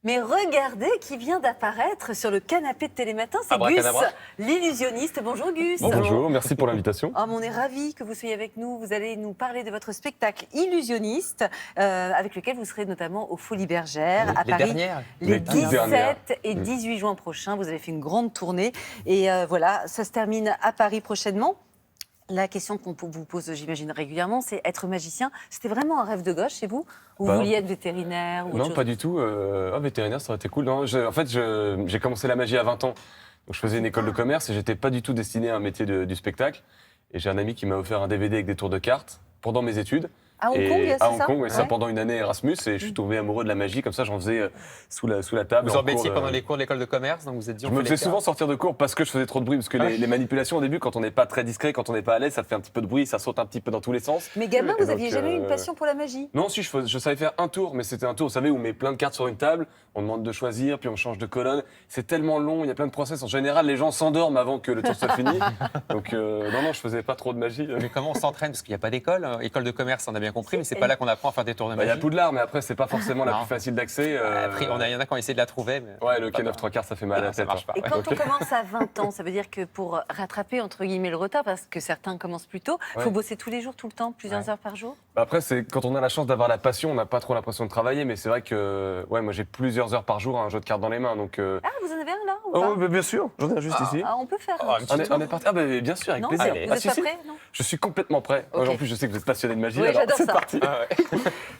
Mais regardez qui vient d'apparaître sur le canapé de Télématin, c'est Gus, Abracadabra. l'illusionniste. Bonjour Gus. Bonjour, merci pour l'invitation. Oh, mais on est ravis que vous soyez avec nous. Vous allez nous parler de votre spectacle illusionniste, avec lequel vous serez notamment aux Folies Bergères à Les Paris. dernières. Les toutes dernières. 17 et 18 juin prochains. Vous avez fait une grande tournée. Et voilà, ça se termine à Paris prochainement. La question qu'on vous pose, j'imagine, régulièrement, c'est être magicien. C'était vraiment un rêve de gosse chez vous? Ou vous vouliez être vétérinaire ou autre Non, chose? pas du tout. Vétérinaire, ça aurait été cool. Non, j'ai commencé la magie à 20 ans. Donc, je faisais une école de commerce et j'étais pas du tout destiné à un métier du spectacle. Et j'ai un ami qui m'a offert un DVD avec des tours de cartes pendant mes études. À Hong Kong, c'est à Hong ça? Kong, ouais, ça Ouais. pendant une année Erasmus. Et je suis tombé amoureux de la magie. Comme ça, j'en faisais sous la table. Vous en en mettiez cours, pendant les cours de l'école de commerce, donc vous êtes dit on Je me fait faisais l'écart. souvent sortir de cours parce que je faisais trop de bruit. Parce que les manipulations au début, quand on n'est pas très discret, quand on n'est pas à l'aise, ça fait un petit peu de bruit, ça saute un petit peu dans tous les sens. Mais gamin, Et vous aviez donc, jamais eu une passion pour la magie? Non, si, je savais faire un tour, mais c'était un tour, vous savez, où on met plein de cartes sur une table, on demande de choisir, puis on change de colonne. C'est tellement long, il y a plein de process. En général, les gens s'endorment avant que le tour soit fini. Donc, non, je faisais pas trop de magie. Mais comment on s'entraîne? Parce qu'il n'y a pas d'école. École de commerce, on a bien compris, mais c'est pas là qu'on apprend à faire des tours de Il magie. y a Poudlard, mais après, c'est pas forcément la Non. plus facile d'accès. Après, il y en a qui ont essayé de la trouver. Mais Ouais, le pas K9 mal. 3/4, ça fait mal à la Ça tête. marche hein. pas. Et quand on commence à 20 ans, ça veut dire que pour rattraper entre guillemets le retard, parce que certains commencent plus tôt, il faut Ouais. bosser tous les jours, tout le temps, plusieurs heures par jour? Après, c'est quand on a la chance d'avoir la passion, on n'a pas trop l'impression de travailler, mais c'est vrai que, ouais, moi j'ai plusieurs heures par jour à un jeu de cartes dans les mains, donc. Ah, vous en avez un là ou Oh, pas? bah, bien sûr, j'en ai un juste ici. Ah, on peut faire. Oh, un petit On est parti. Ah, bah, bien sûr, avec Non, plaisir. Allez. vous Ah, êtes si, pas si. prêts? Non. Je suis complètement prêt. Ok. En plus, je sais que vous êtes passionné de magie. Oui, alors j'adore c'est ça. parti. Ah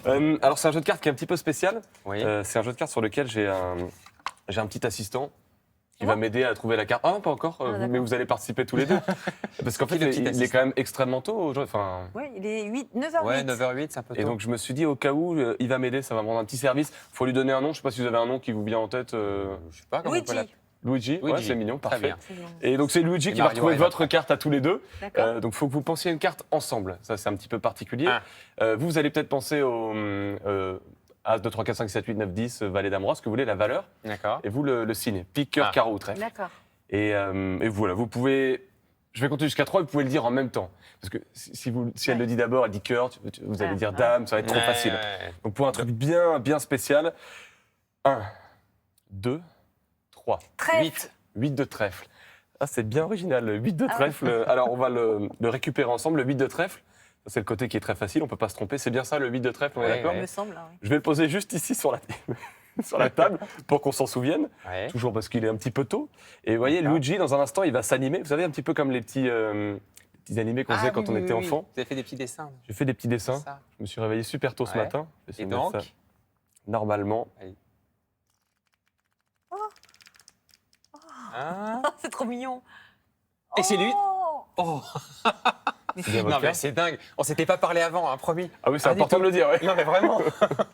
ouais. Alors, c'est un jeu de cartes qui est un petit peu spécial. Oui. C'est un jeu de cartes sur lequel j'ai un petit assistant qui Moi va m'aider à trouver la carte. Ah non, pas encore, Ah, mais d'accord. vous allez participer tous les deux. Parce qu'en fait, Qui est le petit il est assistant quand même extrêmement tôt aujourd'hui. Enfin, Oui, il est 9h08. Ouais, 9h08, c'est un peu tôt. et donc, je me suis dit, au cas où, il va m'aider, ça va me rendre un petit service. Il faut lui donner un nom. Je ne sais pas si vous avez un nom qui vous vient en tête. Je sais pas comment on peut Luigi. Luigi, ouais, Luigi. c'est mignon, Très parfait. bien. C'est bon. Et donc, c'est Luigi Et qui va Mario retrouver arrive votre après. carte à tous les deux. D'accord. Donc, il faut que vous pensiez à une carte ensemble. Ça, c'est un petit peu particulier. Ah. Vous allez peut-être penser au As, 2, 3, 4, 5, 7, 8, 9, 10, Valet d'Am Roi, ce que vous voulez, la valeur. D'accord. Et vous, le signe. Pique, cœur, Ah. carreau ou trèfle. D'accord. Et voilà, vous pouvez. Je vais compter jusqu'à 3, vous pouvez le dire en même temps. Parce que si elle le dit d'abord, elle dit cœur, vous allez Ah, dire ah. dame, ça va être trop Ouais, facile. ouais. Donc pour un truc bien spécial, 1, 2, 3. Trèfle. 8. 8 de trèfle. Ah, c'est bien original, le 8 de Ah trèfle. Alors on va le récupérer ensemble, le 8 de trèfle. Ça, c'est le côté qui est très facile, on peut pas se tromper. C'est bien ça, le 8 de trèfle, on est Ouais, d'accord Il me semble. Hein, oui. Je vais le poser juste ici sur la, sur la table pour qu'on s'en souvienne. Ouais. Toujours parce qu'il est un petit peu tôt. Et vous voyez, D'accord. Luigi, dans un instant, il va s'animer. Vous savez, un petit peu comme les petits animés qu'on faisait Ah, quand oui, on était oui, oui. enfant. Vous avez fait des petits dessins. J'ai fait des petits dessins. Ça. Je me suis réveillé super tôt ce Ouais. matin. Je vais essayer Et de mettre donc ça normalement. Ah. Ah, c'est trop mignon. Et c'est lui. Oh. Oh. Mais C'est bien c'est votre Non, mais carte. c'est dingue. On s'était pas parlé avant, hein, promis. Ah oui, c'est Ah, important de dis-toi. le dire. Ouais. Non, mais vraiment.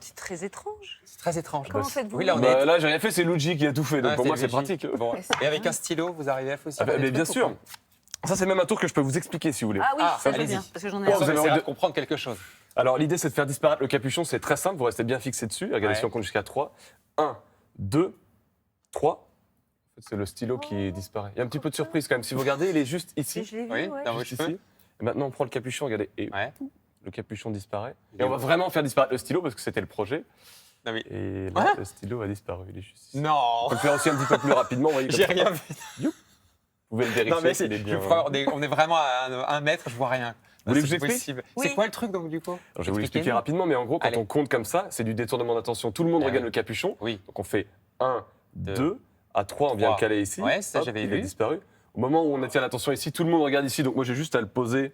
c'est très étrange. C'est très étrange. Comment faites-vous? Oui, là, on Bah, est. là, j'ai rien fait, c'est Luigi qui a tout fait. Donc Ah, pour moi, c'est Luigi. pratique. Bon. Ouais, c'est Et avec dingue. un stylo, vous arrivez à aussi Ah, faire bah, des mais bien trucs ou sûr. pas? Ça, c'est même un tour que je peux vous expliquer si vous voulez. Ah oui, Ah, ça je veux allez-y. bien, parce que j'en ai Bon, un. vous avez Ça envie va comprendre quelque chose. Alors, l'idée, c'est de faire disparaître le capuchon. C'est très simple. Vous restez bien fixé dessus. Regardez Ouais. si on compte jusqu'à 3. 1, 2, 3. En fait, c'est le stylo qui disparaît. Il y a un petit peu de surprise quand même. Si vous regardez, il est juste ici. Je l'ai vu, Oui, ouais. dans vos Juste cheveux. ici. Et maintenant, on prend le capuchon, regardez, et Ouais. le capuchon disparaît. Et on va vraiment faire disparaître le stylo parce que c'était le projet. Non, mais- Et là, Hein le stylo a disparu. Il est juste ici. Non. On peut le faire aussi un petit peu plus rapidement. vous voyez, comme J'ai ça. rien vu. Vous pouvez le vérifier Non, mais s'il est bien. on est vraiment à 1 mètre, je vois rien. Vous voulez que C'est je vous explique possible. Oui. C'est quoi le truc donc du coup Alors, je vais vous l'expliquer Expliquez-nous. rapidement, mais en gros, quand Allez. on compte comme ça, c'est du détournement d'attention. Tout le monde Ah regarde oui. le capuchon. Oui. Donc on fait 1, Deux. 2, à 3, on vient le 3. caler ici. Ouais, ça, Hop, j'avais il vu. a disparu. Au moment où on attire l'attention ici, tout le monde regarde ici. Donc moi, j'ai juste à le poser,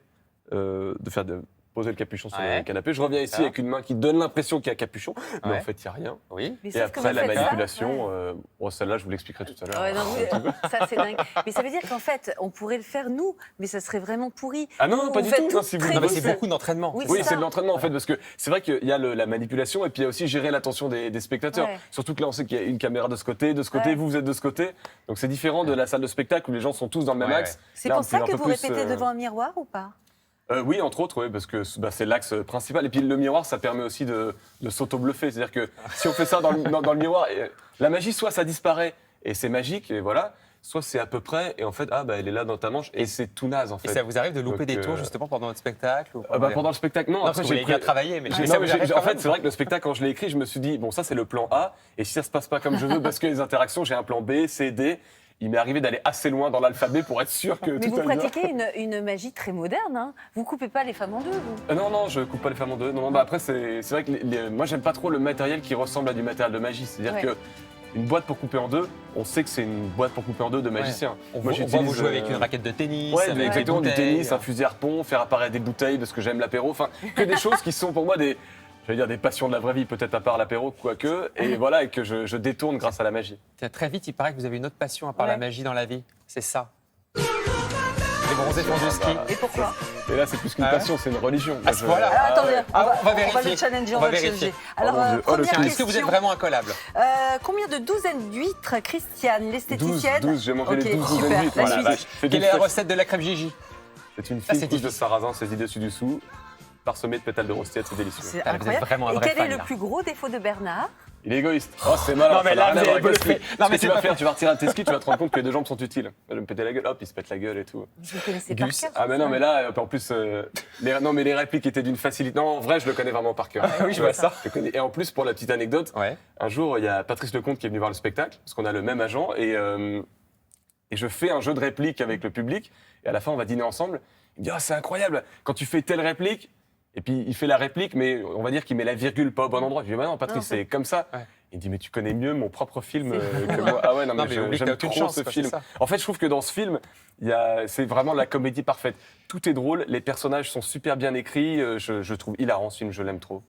de poser le capuchon sur Ouais. le canapé. Je reviens ici Ça. avec une main qui donne l'impression qu'il y a un capuchon, mais Ouais. en fait, il n'y a rien. Oui. Mais Et sauf que après, vous la faites ça, manipulation, ouais. celle-là, je vous l'expliquerai tout à l'heure. Ouais, non, ça c'est dingue. Mais ça veut dire qu'en fait, on pourrait le faire nous, mais ça serait vraiment pourri. Ah non, Vous pas du faites tout. tout Non, si vous très le Non, mais bossez. c'est beaucoup d'entraînement. Oui, Oui, c'est c'est ça. de l'entraînement en fait, parce que c'est vrai qu'il y a la manipulation et puis il y a aussi gérer l'attention des spectateurs. Ouais. Surtout que là, on sait qu'il y a une caméra de ce côté, Ouais. vous êtes de ce côté. Donc c'est différent de la salle de spectacle où les gens sont tous dans le même Ouais, axe. C'est Là, pour on ça peut que un peu vous plus, répétez devant un miroir ou pas? Oui, entre autres, oui, parce que c'est l'axe principal. Et puis le miroir, ça permet aussi de s'auto-bluffer. C'est-à-dire que si on fait ça dans le miroir, la magie, soit ça disparaît et c'est magique, et voilà. soit c'est à peu près, et en fait, ah bah elle est là dans ta manche, et c'est tout naze en Et fait. ça vous arrive de louper Donc, des tours justement pendant votre spectacle ou Pendant le spectacle, non. Non, parce que vous l'avez bien travaillé, mais Non, ça mais vous arrive en quand fait, même c'est vrai que le spectacle, quand je l'ai écrit, je me suis dit, bon, ça c'est le plan A, et si ça se passe pas comme je veux, parce que les interactions, j'ai un plan B, C, D. Il m'est arrivé d'aller assez loin dans l'alphabet pour être sûr que Mais tout vous allait bien. pratiquez une magie très moderne. Hein. Vous coupez pas les femmes en deux, vous. Non, je coupe pas les femmes en deux. Non, bah après, c'est vrai que moi, j'aime pas trop le matériel qui ressemble à du matériel de magie. C'est-à-dire Ouais. que une boîte pour couper en deux, on sait que c'est une boîte pour couper en deux de magicien. On Moi, voit vous jouer avec une raquette de tennis, Ouais, avec mais des exactement, du bouteilles. tennis, un fusil harpon, faire apparaître des bouteilles parce que j'aime l'apéro. Enfin, que des choses qui sont pour moi des passions de la vraie vie, peut-être à part l'apéro, quoique. Et voilà, et que je détourne grâce à la magie. Tiens, très vite, il paraît que vous avez une autre passion à part Ouais. la magie dans la vie. C'est ça. Les bronzés font du ski. Et pourquoi Et là, c'est plus qu'une Ah ouais passion, c'est une religion. À ce point-là. Alors, attendez, ouais. on va vérifier. le challenger, On on va va le vérifier. challenger. Alors, Oh mon Dieu. Oh, le première quiz. question. Est-ce que vous êtes vraiment incollable Combien de douzaines d'huîtres, Christiane, l'esthéticienne 12, j'ai mangé Ok, les 12 super. douzaines d'huîtres. La Voilà, suite. vache. C'est Quelle d'une est la fête. recette de la crème Gigi C'est une Ça, fine c'est couche de difficile. sarrasin saisie dessus-dessous, parsemée de pétales de rosette, c'est délicieux. C'est Ah, vous êtes incroyable. vraiment un Et vrai quel fan, est le là. plus gros défaut de Bernard Il est égoïste. Oh, c'est malin. Non, mais ça là, n'a rien vous à voir avez avec le bluffé. ski. Non, Ce mais que tu c'est vas pas faire, tu vas retirer un de tes skis, tu vas te rendre compte que les gens sont utiles. Je vais me péter la gueule, hop, il se pète la gueule et tout. Vous le connaissez Gus. par cœur Ah, mais non, mais là, en plus, non, mais les répliques étaient d'une facilité. Non, en vrai, je le connais vraiment par cœur. oui, je vois ça. Je le connais. Et en plus, pour la petite anecdote, Ouais. un jour, il y a Patrice Lecomte qui est venu voir le spectacle, parce qu'on a le même agent, et je fais un jeu de répliques avec le public, et à la fin, on va dîner ensemble. Il me dit, ah, c'est incroyable, quand tu fais telle réplique, et puis il fait la réplique, mais on va dire qu'il met la virgule pas au bon endroit. Je lui dis, bah non, Patrice, Non, c'est comme ça. Ouais. Il me dit, mais tu connais mieux mon propre film C'est que moi. Ah ouais, non, Non, mais mais oublie que t'as j'aime aucune trop chance, ce quoi, film. c'est ça. En fait, je trouve que dans ce film, c'est vraiment la comédie parfaite. Tout est drôle, les personnages sont super bien écrits, je trouve hilarant ce film, je l'aime trop.